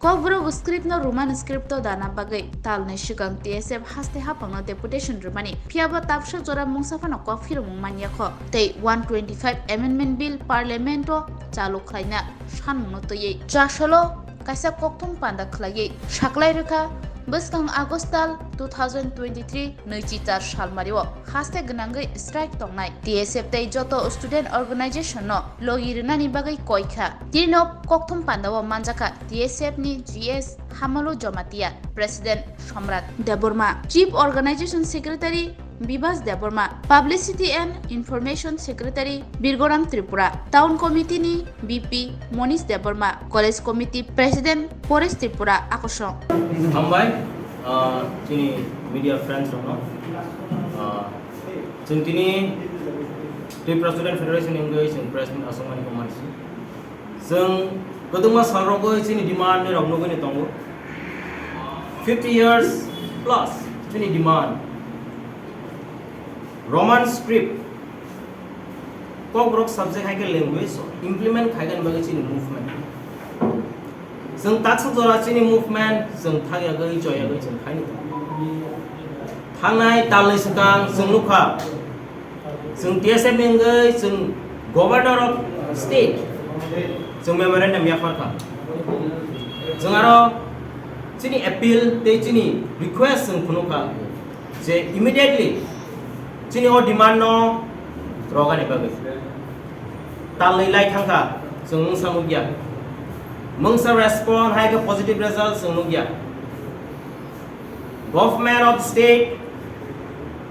Kokbrok script no Roman script to dana bagai tal ne shigang TSF haste hapang no deputation rumani piaba tapsha jora mungsafa no kofir mungmanya kho tei 125 amendment bill parliament o chalu khlaina sanmung no toye jashalo kaisa kokthum panda khlai Saklaikha Bisingtwi Agostal 2023 24 salmario haste Gwnangwi strike tongnai TSF tei joto student organization no logirinani bagai koikha tirno Kokthum pandao manjaka TSF ni GS Hamalo Jomatia President Samrat Deborma Chief Organization Secretary Bibas Deborma Publicity and Information Secretary Birgoram Tripura Town Committee ni BP Monish Deborma College Committee President Forest Tripura Akosong Hambai, sini media friends no. Sini Tripura Student Federation engage in President Asomani Komansi. Sing kedua salrogo sini demand ni rognogo ni tongo. 50 years plus sini demand. Roman script. Kokbrok subject hai ke language implement hai ke bagai sini movement. Sing taksa jora sini movement sing thagya gai joya gai sing khai ni. Thangai talai sekang sing lukha. Sing TSF mengai sing governor of state. Sing memorandum ya farka. Sing aro sini appeal te sini request sing kunuka. Je immediately sini o demand no roga ni bagai. Talai lai thangka sing mungsa mugya. Mungsa respond hai ke positive result sing mugya. Government of the state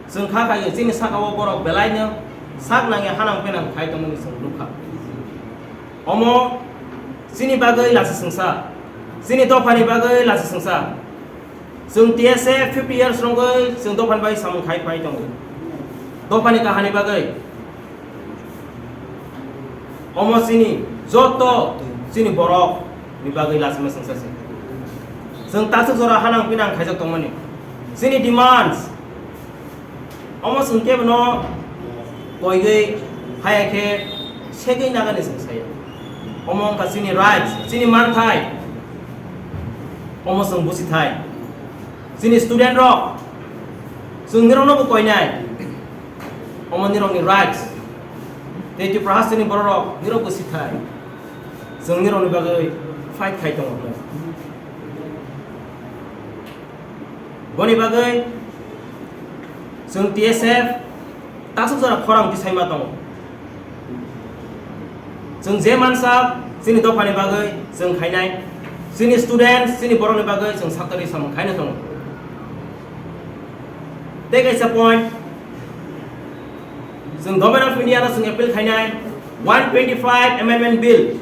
sing kha ka sini sakawo borok belainya sak nang ya hanang penang khai tomuni sing lukha. Omo sini bagai lasi sengsa. Sini topani bagai lasi sengsa. Sing TSF 50 years rongai sing topan bai samung khai pai tong. Topani kahani bagai. Omo sini joto sini borok ni bagai lasi sengsa sing. Sing tasuk sora hanang pinang khai jak tongmani. Sini demands. Omo sing ke bno koi gai hai ke segai naga ni sengsa. Omong ka sini rights, sini manthai. Omong sung busi thai. Sini student rock. Sung nirong no koi nai. Omong nirong ni rights. Te tu prahas sini borok nirong busi thai. Sung nirong ni bagai fight khai tong. Boni bagai sung TSF taksuk jara khorang disai ma tong. Sing Zeman sab sini topani bagai sing khainai sini students sini borong ni bagai sing saktari sam khaina tong. Take a point sing government of India na sing appeal khainai 125 amendment bill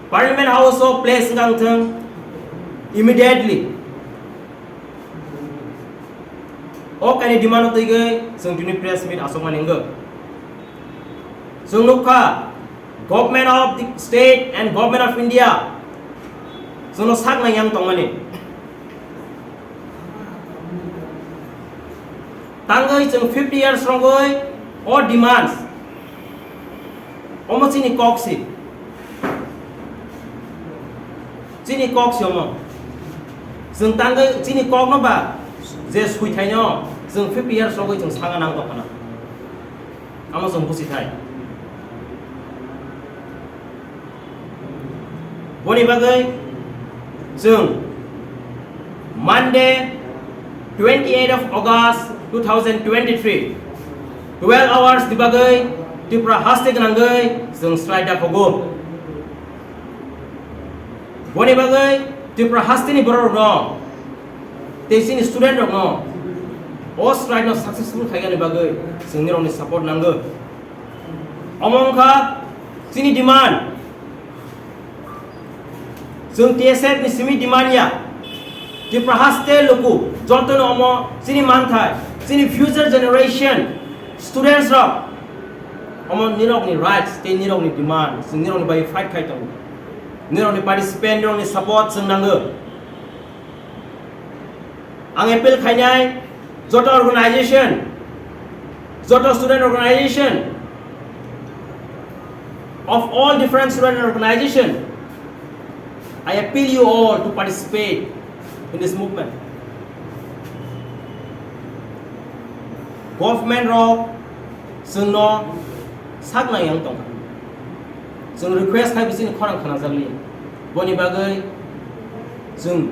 Parliament House of place ngang thang immediately o kani demand oi gai sing juni press meet asomani nga sing nukha government of the state and government of India sono sak na yang tongmani tangai sing 50 years rongoi or demands almost ini koksi sini koksi omo sing tangai sini kok no ba je sui thai no sing 50 years rongoi sing sanga nang tokana amo sing busi thai Boni bagai sung Monday 28 of August 2023 12 hours di bagai Tripura Haste Gwnangwi sung strike da kogo Boni bagai Tripura Haste ni borok no te sini student rok no o strike no successful khaiga ni bagai sung nirong ni support nanggo omong kha sini demand sung TSF ni simi demand ya Tripura Haste loku joto no omo sini manthai sini future generation students rock omo nirok ni rights te nirok ni demand sung nirok ni bai fight khai tong nirok ni participant nirok ni support sung nanggo ang appeal khainai joto organization joto student organization of all different student organization I appeal you all to participate in this movement. Government ro sungno sakna yang tong. Sung request kai bisin khorang khana jali. Boni bagai sung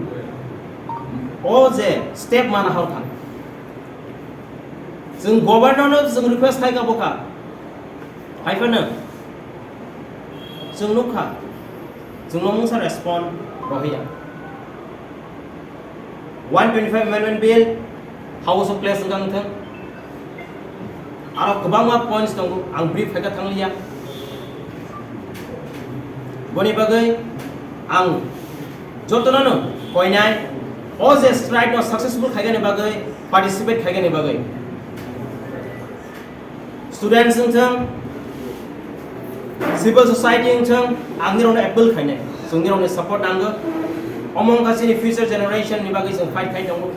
all the step mana hau thang. Sung governor no sung request kai ka boka. Hai pana. Sung nukha. Sung ngomong sa respond rohiya. 125 amendment bill House of Place gang thang. Aro kebangga points tunggu ang brief hega thang liya. Boni bagai ang jotonano koinai all the strike no successful khaiga ne bagai participate khaiga ne bagai. Students thang civil society thang ang nirone apple khainai. Sung nirone support angga omong kasini future generation ni bagai sung fight khai tunggu.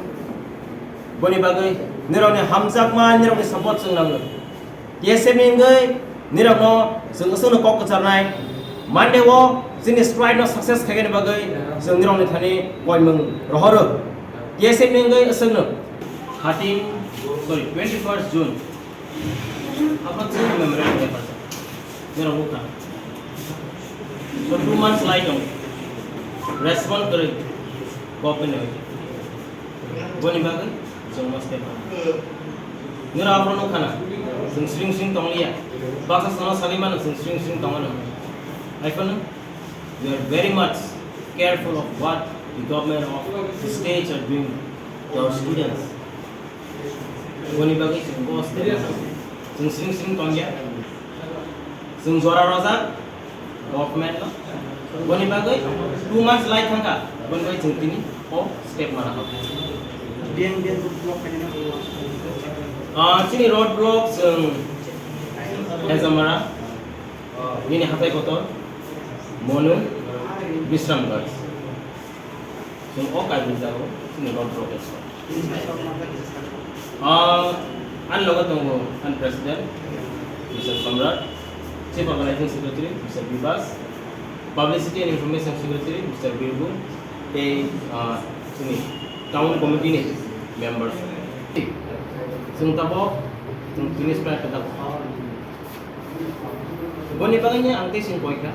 Boni bagai nirone hamzak ma nirone support sung nang TSF ningai nirone sung sung kok charnai mande wo sini strike no success khagene bagai sung nirone thani point mung rohor TSF ningai sung no 21st June apa sung memorandum paper nirone ka so 2 months later respond kare government boni bagai sung mas paper nira apno khana sung swing tonglia basa sana saliman sung swing tongana I find we are very much careful of what the government of the states are doing to our students. Boni bagai sung post sung swing tonglia sung zora raza government lo boni bagai 2 months like thangka boni bagai sung tini o step mana ho bien block sini road blocks Ezamara ini hatai kotor Monu Bisramgarh sung okai bizago sini road block es an logo tunggu an president Mr. Samrat Chief Organizing Secretary Mr. Bibas Publicity and Information Secretary Mr. Birgu sini town committee ni members sung tabo sung tulis pa kata boni bagai nya angte sing koika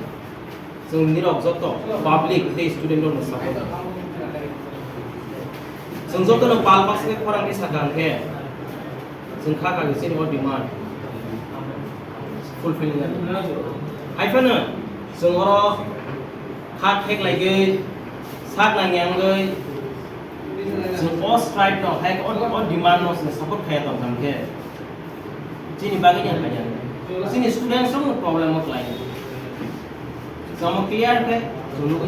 sung nirok joto public te student no support sung joto no pal pas ke korang ni sakang ke sung kha ka sin or demand fulfilling ai phana sung oro khat thek lai ge sak nang yang ge sung all strike no hek on demand no support khaya tam tham ke sini bagai nya kanya sini students no problem of line sama clear ke sunu ko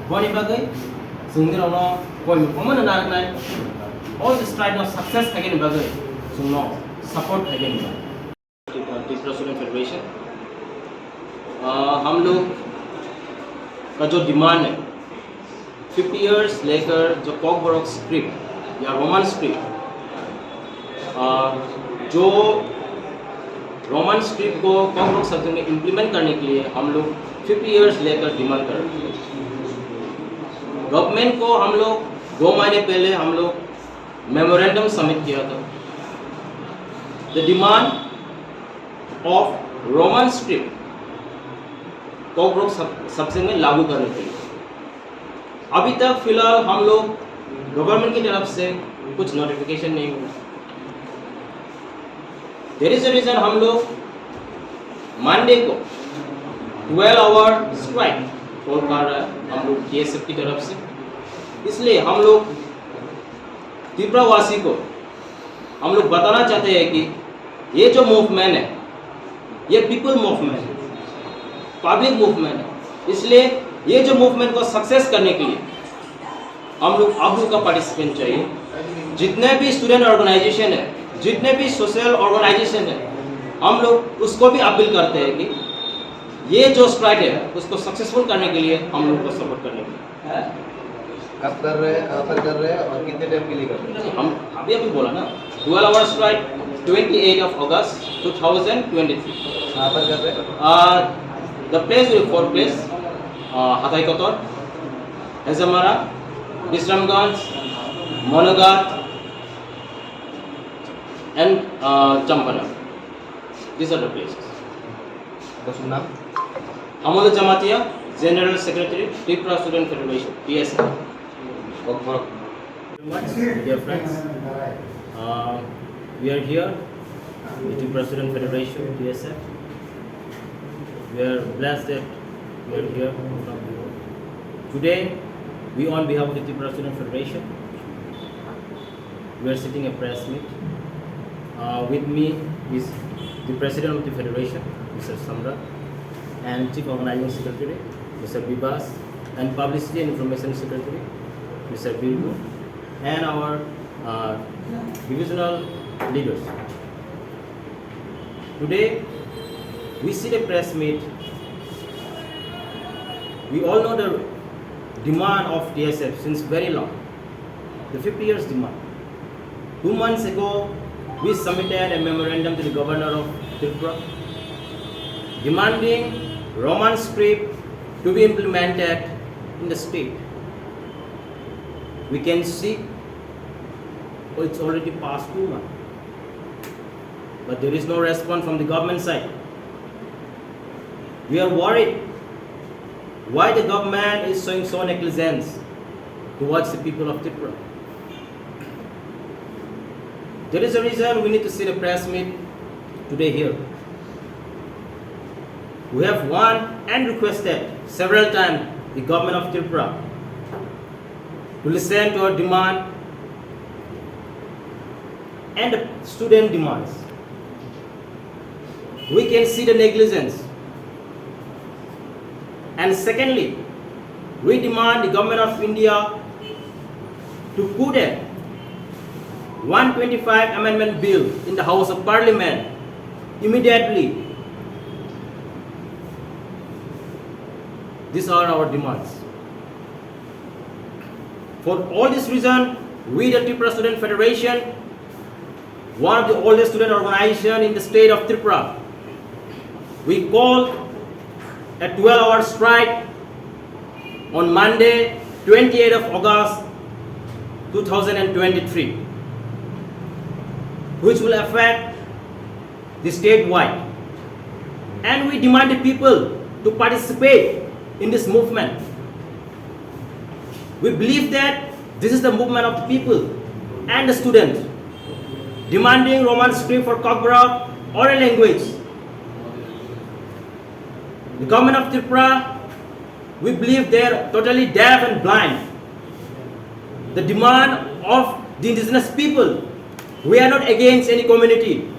boni bagai sungir no koi common na nai all the strike no success kage bagai suno support kage ni Tripura Student Federation हम लोग का जो demand है 50 years लेकर जो कॉकब्रोक script या Roman script जो Roman script को कॉकब्रोक सब्जेक्ट में इम्प्लीमेंट करने के लिए हम लोग 50 years लेकर डिमांड कर रहे हैं गवर्नमेंट को हम लोग 2 महीने पहले हम लोग मेमोरेंडम सबमिट किया था the demand of Roman script Kokborok subject में लागू करने के लिए अभी तक फिलहाल हम लोग गवर्नमेंट की तरफ से कुछ नोटिफिकेशन नहीं हुआ देयर इज अ रीजन हम लोग मंडे को 12 आवर स्ट्राइक कॉल कर रहा है हम लोग TSF की तरफ से इसलिए हम लोग त्रिपुरा वासी को हम लोग बताना चाहते हैं कि ये जो मूवमेंट है ये पीपल मूवमेंट है पब्लिक मूवमेंट है इसलिए ये जो मूवमेंट को सक्सेस करने के लिए हम लोग आप लोग का पार्टिसिपेंट चाहिए जितने भी स्टूडेंट ऑर्गेनाइजेशन है जितने भी सोशल ऑर्गेनाइजेशन है हम लोग उसको भी अपील करते हैं कि ये जो स्ट्राइक है उसको सक्सेसफुल करने के लिए हम लोग को सपोर्ट करने के लिए कब कर रहे हैं कहाँ पर कर रहे हैं और कितने टाइम के लिए कर रहे हैं हम अभी बोला ना 12 आवर स्ट्राइक 28 of August 2023 कहाँ पर कर रहे हैं the place will for place Hatai Kotor Hazamara, Bisramganj, Monagat, and Champana. These are the places. Bosun naam? Amol Jamatia, General Secretary, Tripura Student Federation, TSF. Kokthum. Dear friends, we are here, the Tripura Student Federation, TSF. We are blessed that we are here. Today, we on behalf of the Tripura Student Federation, we are sitting a press meet. With me is the President of the Federation, Mr. Samrat, and Chief Organizing Secretary, Mr. Bibas, and Publicity and Information Secretary, Mr. Bilgu, and our divisional leaders. Today, we see the press meet. We all know the demand of TSF since very long, the 50 years demand. 2 months ago, we submitted a memorandum to the governor of Tripura demanding Roman script to be implemented in the state. We can see it's already past 2 months, but there is no response from the government side. We are worried why the government is showing so negligence towards the people of Tripura. There is a reason we need to see the press meet today here. We have warned and requested several times the government of Tripura to listen to our demand and the student demands. We can see the negligence. And secondly, we demand the government of India to put a 125 amendment bill in the House of Parliament immediately. These are our demands. For all this reason, we the Tripura Student Federation, one of the oldest student organizations in the state of Tripura, we call a 12-hour strike on Monday, 28th of August 2023, which will affect the statewide. And we demand the people to participate in this movement. We believe that this is the movement of the people and the students demanding Roman script for Kokthum oral language. The government of Tripura, we believe they are totally deaf and blind. The demand of the indigenous people, we are not against any community.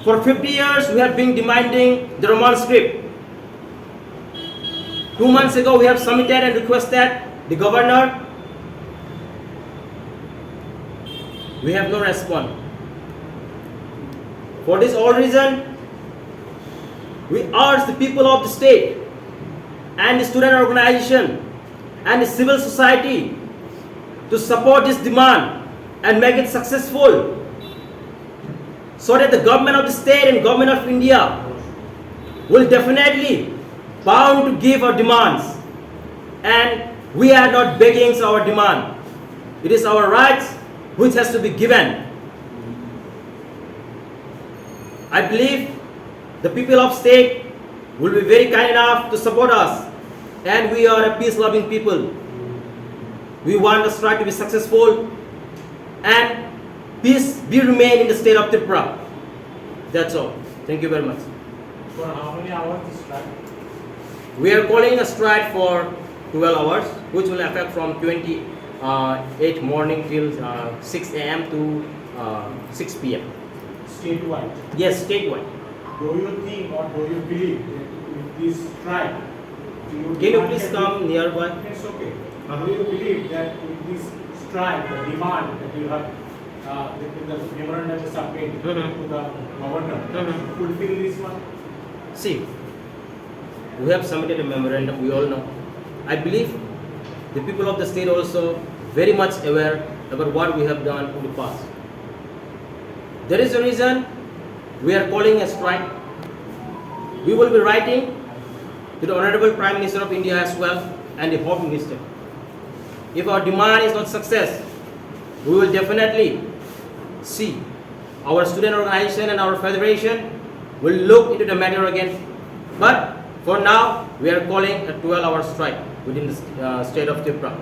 For 50 years, we have been demanding the Roman script. 2 months ago, we have submitted and requested the governor. We have no response. For this all reason, we urge the people of the state and the student organization and the civil society to support this demand and make it successful, so that the government of the state and government of India will definitely bound to give our demands. And we are not begging our demand. It is our rights which has to be given. I believe the people of state will be very kind enough to support us, and we are a peace-loving people. We want the strike to be successful and peace be remain in the state of Tripura. That's all. Thank you very much. For how many hours this strike? We are calling a strike for 12 hours, which will affect from 28 morning till 6 a.m. to 6 p.m. Statewide. Yes, statewide. Do you think or do you believe that with this strike, Can you please come nearby? It's okay. Do you believe that with this strike, the demand that you have, the memorandum is submitted to the governor, fulfill this one? See, we have submitted a memorandum, we all know. I believe the people of the state also very much aware about what we have done in the past. There is a reason we are calling a strike. We will be writing to the Honorable Prime Minister of India as well and the Home Minister. if our demand is not success, we will definitely see our student organization and our federation will look into the matter again. But for now, we are calling a 12-hour strike within the state of Tripura.